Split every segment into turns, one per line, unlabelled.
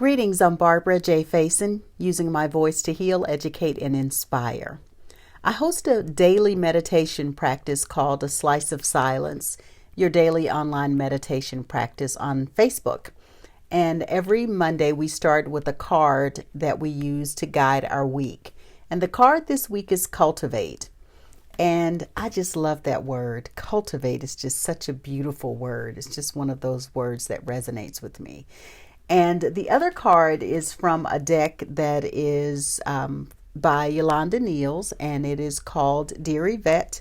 Greetings, I'm Barbara J. Faison, using my voice to heal, educate, and inspire. I host a daily meditation practice called A Slice of Silence, your daily online meditation practice on Facebook. And every Monday we start with a card that we use to guide our week. And the card this week is Cultivate. And I just love that word. Cultivate is just such a beautiful word. It's just one of those words that resonates with me. And the other card is from a deck that is by Yolanda Neals, and it is called Dear Yvette,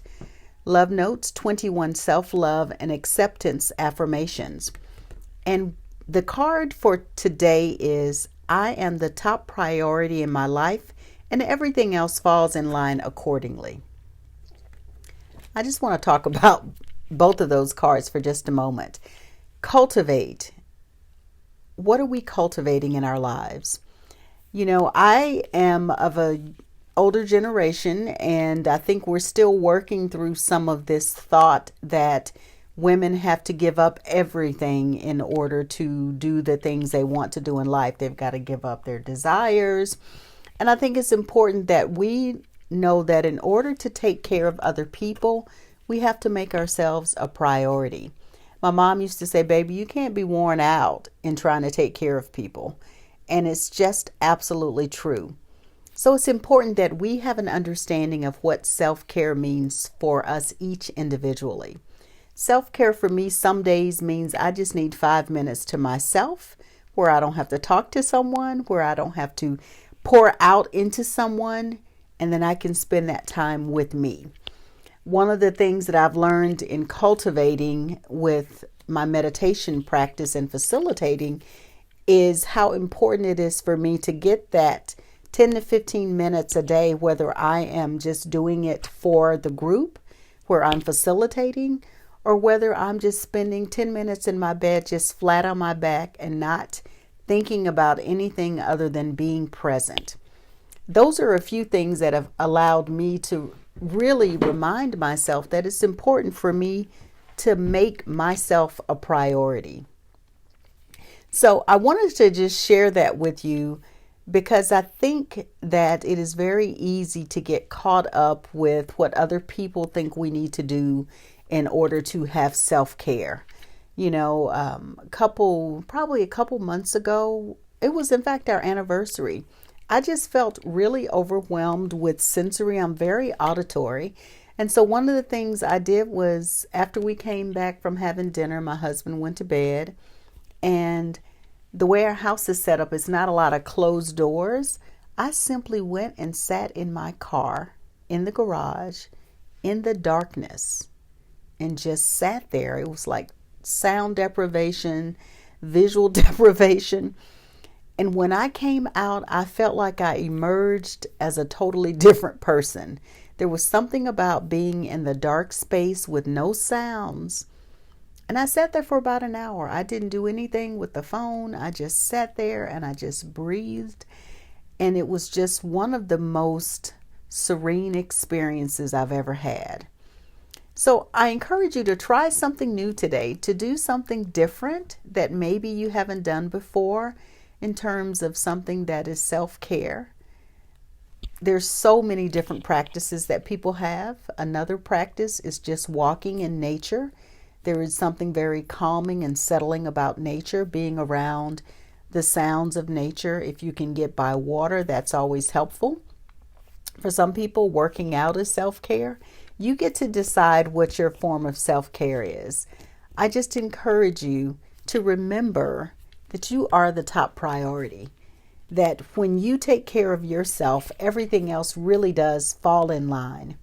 Love Notes, 21 Self-Love and Acceptance Affirmations. And the card for today is, I am the top priority in my life, and everything else falls in line accordingly. I just want to talk about both of those cards for just a moment. Cultivate. What are we cultivating in our lives? You know, I am of a older generation, and I think we're still working through some of this thought that women have to give up everything in order to do the things they want to do in life. They've got to give up their desires. And I think it's important that we know that in order to take care of other people, we have to make ourselves a priority. My mom used to say, baby, you can't be worn out in trying to take care of people. And it's just absolutely true. So it's important that we have an understanding of what self-care means for us each individually. Self-care for me some days means I just need 5 minutes to myself, where I don't have to talk to someone, where I don't have to pour out into someone, and then I can spend that time with me. One of the things that I've learned in cultivating with my meditation practice and facilitating is how important it is for me to get that 10 to 15 minutes a day, whether I am just doing it for the group where I'm facilitating, or whether I'm just spending 10 minutes in my bed just flat on my back and not thinking about anything other than being present. Those are a few things that have allowed me to really remind myself that it's important for me to make myself a priority. So I wanted to just share that with you because I think that it is very easy to get caught up with what other people think we need to do in order to have self-care. You know, probably a couple months ago, it was in fact our anniversary. I just felt really overwhelmed with sensory. I'm very auditory. And so one of the things I did was, after we came back from having dinner, my husband went to bed. And the way our house is set up, it's not a lot of closed doors. I simply went and sat in my car, in the garage, in the darkness, and just sat there. It was like sound deprivation, visual deprivation. And when I came out, I felt like I emerged as a totally different person. There was something about being in the dark space with no sounds. And I sat there for about an hour. I didn't do anything with the phone. I just sat there and I just breathed. And it was just one of the most serene experiences I've ever had. So I encourage you to try something new today, to do something different that maybe you haven't done before, in terms of something that is self-care. There's so many different practices that people have. Another practice is just walking in nature. There is something very calming and settling about nature, being around the sounds of nature. If you can get by water, that's always helpful. For some people, working out is self-care. You get to decide what your form of self-care is. I just encourage you to remember that you are the top priority, that when you take care of yourself, everything else really does fall in line.